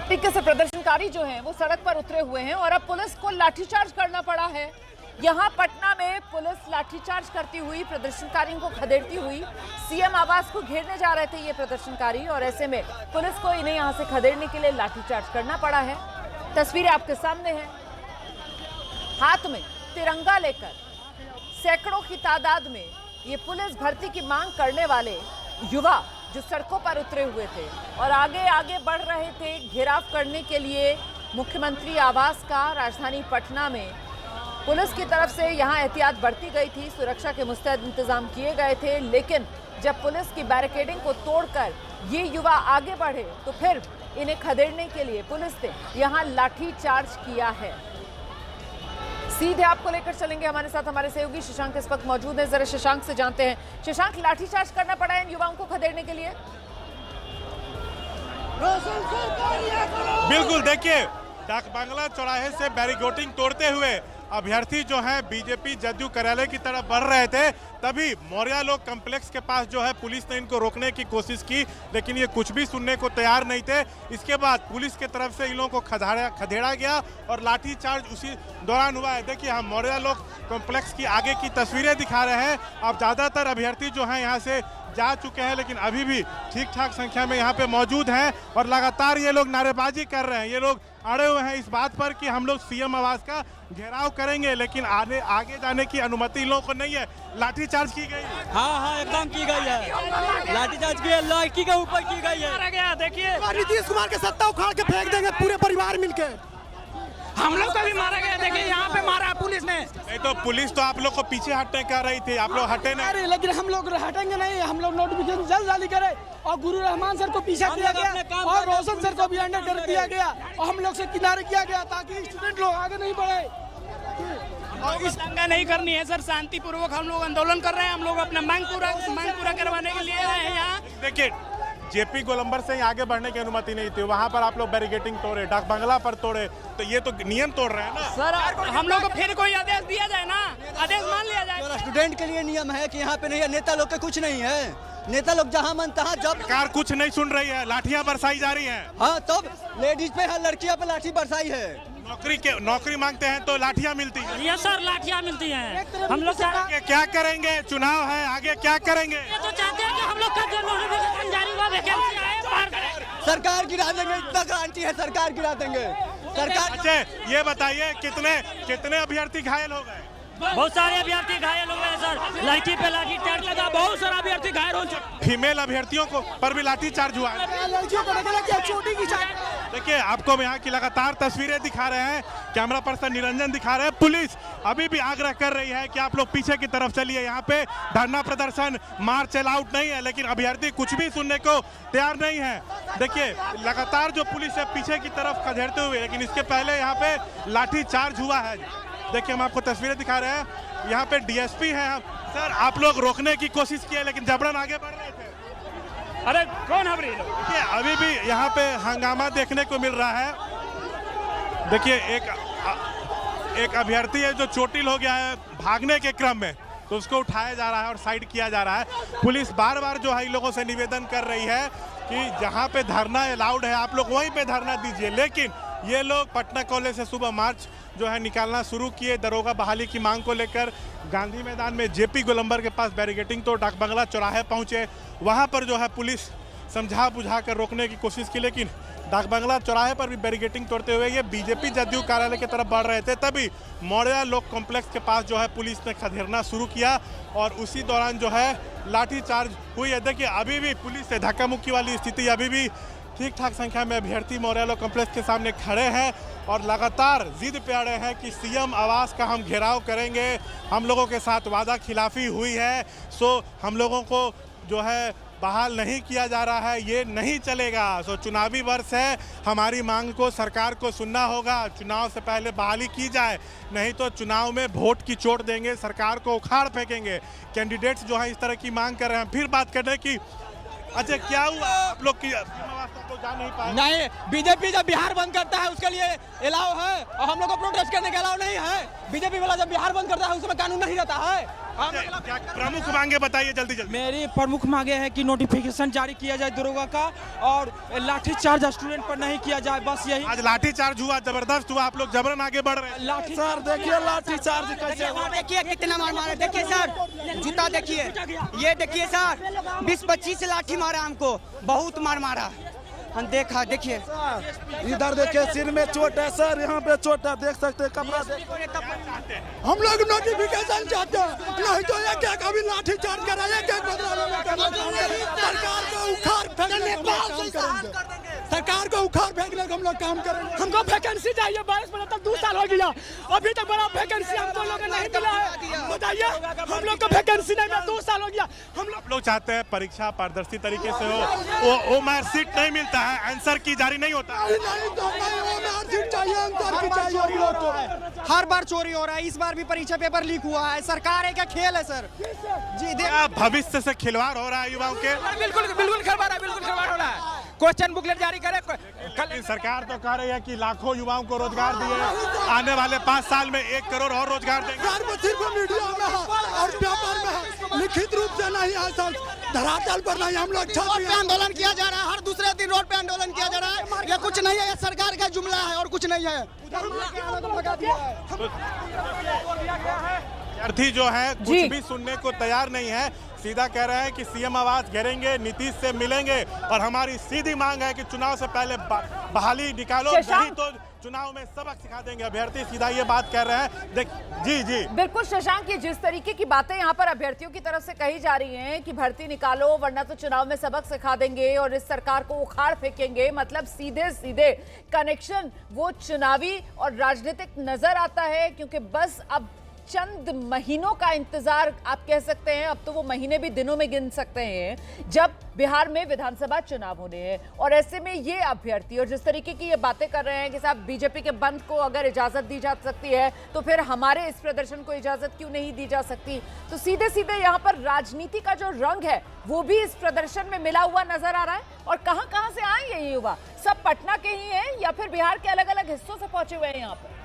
तरीके से प्रदर्शनकारी जो हैं वो सड़क पर उतरे हुए हैं और अब पुलिस को लाठीचार्ज करना पड़ा है। यहाँ पटना में पुलिस लाठीचार्ज करती हुई प्रदर्शनकारियों को खदेड़ती हुई सीएम आवास को घेरने जा रहे थे ये प्रदर्शनकारी, और ऐसे में पुलिस को इन्हें यहाँ से खदेड़ने के लिए लाठीचार्ज करना पड़ा है। तस्वीरें आपके सामने हैं। हाथ में तिरंगा लेकर सैकड़ों की तादाद में ये पुलिस भर्ती की मांग करने वाले युवा जो सड़कों पर उतरे हुए थे और आगे आगे बढ़ रहे थे घेराव करने के लिए मुख्यमंत्री आवास का। राजधानी पटना में पुलिस की तरफ से यहां एहतियात बरती गई थी, सुरक्षा के मुस्तैद इंतजाम किए गए थे, लेकिन जब पुलिस की बैरिकेडिंग को तोड़कर ये युवा आगे बढ़े तो फिर इन्हें खदेड़ने के लिए पुलिस ने यहां लाठी चार्ज किया है। सीधे आपको लेकर चलेंगे, हमारे साथ हमारे सहयोगी शशांक इस वक्त मौजूद है। जरा शशांक से जानते हैं, शशांक, लाठीचार्ज करना पड़ा है इन युवाओं को खदेड़ने के लिए? बिल्कुल, देखिए डाक बांग्ला चौराहे से बैरिकेडिंग तोड़ते हुए अभ्यर्थी जो है बीजेपी जदयू कार्यालय की तरफ बढ़ रहे थे, तभी मौर्या लोग कॉम्प्लेक्स के पास जो है पुलिस ने इनको रोकने की कोशिश की, लेकिन ये कुछ भी सुनने को तैयार नहीं थे। इसके बाद पुलिस के तरफ से इन लोगों को खदेड़ा गया और लाठीचार्ज उसी दौरान हुआ है। देखिए हम मौर्या लोग कॉम्प्लेक्स की आगे की तस्वीरें दिखा रहे हैं। अब ज़्यादातर अभ्यर्थी जो है यहाँ से जा चुके हैं, लेकिन अभी भी ठीक ठाक संख्या में यहाँ पे मौजूद हैं और लगातार ये लोग नारेबाजी कर रहे हैं। ये लोग अड़े हुए हैं इस बात पर कि हम लोग सीएम आवास का घेराव करेंगे, लेकिन आगे जाने की अनुमति इन लोगों को नहीं है। लाठीचार्ज की गई है। हाँ, एकदम की गई है। लाठीचार्ज की है, लड़की के ऊपर की गई है। देखिए नीतीश कुमार के सत्ता उखाड़ के फेंक देंगे पूरे परिवार मिलके। हम लोग को भी मारा गया, देखिए यहाँ पे मारा पुलिस ने। नहीं तो पुलिस तो आप लोग को पीछे हटने कह रही थी, आप लोग हटे नहीं। लेकिन हम लोग हटेंगे नहीं, हम लोग नोटिफिकेशन जल्द जारी करें और गुरु रहमान सर को पीछे किया गया और रोशन सर को भी अंडर कर दिया गया और हम लोग से किनारे किया गया ताकि स्टूडेंट लोग आगे नहीं बढ़े। इस दंगा नहीं करनी है सर, शांतिपूर्वक हम लोग आंदोलन कर रहे हैं। हम लोग अपना मांग पूरा करवाने के लिए आए हैं यहाँ। देखिए जेपी गोलंबर से आगे बढ़ने की अनुमति नहीं थी, वहाँ पर आप लोग बैरिकेडिंग तोड़े, डाक बंगला पर तोड़े, तो ये तो नियम तोड़ रहे हैं ना सर। हम लोग को फिर कोई आदेश दिया जाए ना, आदेश मान लिया जाए। स्टूडेंट के लिए नियम है कि यहाँ पे नहीं है, नेता लोग के कुछ नहीं है। नेता लोग जहाँ मन तहाँ जब सरकार कुछ नहीं सुन रही है, लाठियाँ बरसाई जा रही हैं। हाँ, तब लेडीज पे है, लड़कियाँ पे लाठी बरसाई है। नौकरी मांगते हैं तो लाठियाँ मिलती है। ये सर लाठियाँ मिलती हैं। हम लोग क्या करेंगे? चुनाव है, आगे क्या करेंगे? तो चाहते हैं कि हम लोग का जो नोटिफिकेशन जारी हुआ वैकेंसी आए बाहर करें। सरकार गिरा देंगे, इतना गारंटी है, सरकार गिरा देंगे सरकार। अच्छा ये बताइए कितने अभ्यर्थी घायल हो गए? बहुत सारे अभ्यर्थी घायल हो गए सर, लड़की पे लाठी चार्ज लगा, बहुत सारा अभ्यर्थी घायल हो चुके। फीमेल अभ्यर्थियों को पर भी लाठी चार्ज हुआ है। लड़कियों को चोटी की। देखिए आपको हम यहाँ की लगातार तस्वीरें दिखा रहे हैं, कैमरा पर्सन निरंजन दिखा रहे हैं। पुलिस अभी भी आग्रह कर रही है कि आप लोग पीछे की तरफ चलिए, यहाँ पे धरना प्रदर्शन मार्च अलाउड नहीं है, लेकिन अभ्यर्थी कुछ भी सुनने को तैयार नहीं है। देखिए लगातार जो पुलिस है पीछे की तरफ खदेड़ते हुए, लेकिन इसके पहले यहाँ पे लाठी चार्ज हुआ है। देखिए हम आपको तस्वीरें दिखा रहे हैं, यहाँ पे डीएसपी हैं। सर आप लोग रोकने की कोशिश किए लेकिन जबरन आगे बढ़ रहे थे। अरे कौन है? देखिए अभी भी यहाँ पे हंगामा देखने को मिल रहा है। देखिए एक अभ्यर्थी है जो चोटिल हो गया है भागने के क्रम में, तो उसको उठाया जा रहा है और साइड किया जा रहा है। पुलिस बार बार जो है इन लोगों से निवेदन कर रही है कि जहाँ पे धरना अलाउड है आप लोग वहीं पे धरना दीजिए, लेकिन ये लोग पटना कॉलेज से सुबह मार्च जो है निकालना शुरू किए दरोगा बहाली की मांग को लेकर। गांधी मैदान में जेपी गोलंबर के पास बैरिकेडिंग तो डाक बंगला चौराहे पहुंचे, वहां पर जो है पुलिस समझा बुझा कर रोकने की कोशिश की, लेकिन डाक बंगला चौराहे पर भी बैरिकेडिंग तोड़ते हुए ये बीजेपी जदयू कार्यालय की तरफ बढ़ रहे थे, तभी मौर्या लोक कॉम्प्लेक्स के पास जो है पुलिस ने खदेड़ना शुरू किया और उसी दौरान जो है लाठीचार्ज हुई है। देखिए अभी भी पुलिस से धक्का मुक्की वाली स्थिति, अभी भी ठीक ठाक संख्या में अभ्यर्थी मौर्या लोक कॉम्प्लेक्स के सामने खड़े हैं और लगातार जिद पे अड़े हैं कि सीएम आवास का हम घेराव करेंगे, हम लोगों के साथ वादा खिलाफी हुई है, सो हम लोगों को जो है बहाल नहीं किया जा रहा है, ये नहीं चलेगा। सो चुनावी वर्ष है, हमारी मांग को सरकार को सुनना होगा, चुनाव से पहले बहाली की जाए, नहीं तो चुनाव में वोट की चोट देंगे, सरकार को उखाड़ फेंकेंगे। कैंडिडेट्स जो है इस तरह की मांग कर रहे हैं। फिर बात करने की, अच्छा क्या हुआ आप लोग की तो जा नहीं पाए? नहीं, बीजेपी जब बिहार बंद करता है उसके लिए अलाउ है और हम लोग को प्रोटेस्ट करने के अलाउ नहीं है। बीजेपी वाला जब बिहार बंद करता है उसमें कानून नहीं रहता है। क्या प्रमुख मांगे बताइए जल्दी जल्दी। मेरी प्रमुख मांगे है कि नोटिफिकेशन जारी किया जाए दरोगा का और लाठीचार्ज स्टूडेंट पर नहीं किया जाए, बस यही। आज लाठीचार्ज हुआ, जबरदस्त हुआ, आप लोग जबरन आगे बढ़ रहे हैं। लाठी सर देखिए लाठीचार्ज कैसे हुआ। देखिए कितना मार मारा, देखिए सर जूता देखिए, ये देखिए सर 20-25 लाठी मारा हमको, बहुत मार मारा हम देखा। देखिए इधर देखिए सिर में चोट है सर, यहाँ पे चोट है, देख सकते हैं कपड़ा। हम लोग नोटिफिकेशन चाहते हैं, नहीं तो एक एक अभी लाठी चार्ज कराए, एक एक सरकार को उखाड़ फेंकने का काम करेंगे, सरकार को उखाड़ फेंकने का हम लोग काम करेंगे। हमको वैकेंसी चाहिए, 22 साल हो गया, अभी तक बड़ा वैकेंसी हमको लोग नहीं मिला है। बताइए हम लोग को वैकेंसी नहीं मिला, 2 साल हो गया। हम लोग चाहते हैं परीक्षा पारदर्शी तरीके से हो, वो मार्कशीट नहीं मिलता है, आंसर की जारी नहीं होता है। हर बार चोरी हो रहा है, इस बार भी परीक्षा पेपर लीक हुआ है। सरकार है क्या खेल है सर जी? क्या भविष्य से खिलवाड़ हो रहा है युवाओं के? बिल्कुल बिल्कुल खिलवाड़ है, बिल्कुल खिलवाड़ हो रहा है। क्वेश्चन बुकलेट जारी करे। सरकार तो कह रही है कि लाखों युवाओं को रोजगार दिए, आने वाले 5 साल में 1 करोड़ और रोजगार देंगे। सिर्फ मीडिया में है और पेपर में है, लिखित रूप से नहीं है सर, धरातल पर नहीं। हम लोग रोड पे आंदोलन किया जा रहा है, हर दूसरे दिन रोड पे आंदोलन किया जा रहा है। ये कुछ नहीं है, ये सरकार का जुमला है और कुछ नहीं है। विद्यार्थी जो है कुछ भी सुनने को तैयार नहीं है, सीधा कह रहे हैं कि सीएम आवास घेरेंगे, नीतीश से मिलेंगे और हमारी सीधी मांग है कि चुनाव से पहले बहाली निकालो, नहीं तो चुनाव में सबक सिखा देंगे। अभ्यर्थी सीधा ये बात कर रहे हैं। देख जी बिल्कुल शशांक, ये जिस तरीके की बातें यहाँ पर अभ्यर्थियों की तरफ से कही जा रही हैं कि भर्ती निकालो वरना तो चुनाव में सबक सिखा देंगे और इस सरकार को उखाड़ फेंकेंगे, मतलब सीधे सीधे कनेक्शन वो चुनावी और राजनीतिक नजर आता है। क्योंकि बस अब चंद महीनों का इंतजार आप कह सकते हैं, अब तो वो महीने भी दिनों में गिन सकते हैं जब बिहार में विधानसभा चुनाव होने हैं। और ऐसे में ये अभ्यर्थी और जिस तरीके की ये बातें कर रहे हैं कि साहब बीजेपी के बंद को अगर इजाजत दी जा सकती है तो फिर हमारे इस प्रदर्शन को इजाजत क्यों नहीं दी जा सकती। तो सीधे सीधे यहाँ पर राजनीति का जो रंग है वो भी इस प्रदर्शन में मिला हुआ नजर आ रहा है। और कहां से आए ये युवा, सब पटना के ही हैं या फिर बिहार के अलग अलग हिस्सों से पहुंचे हुए हैं यहाँ पर?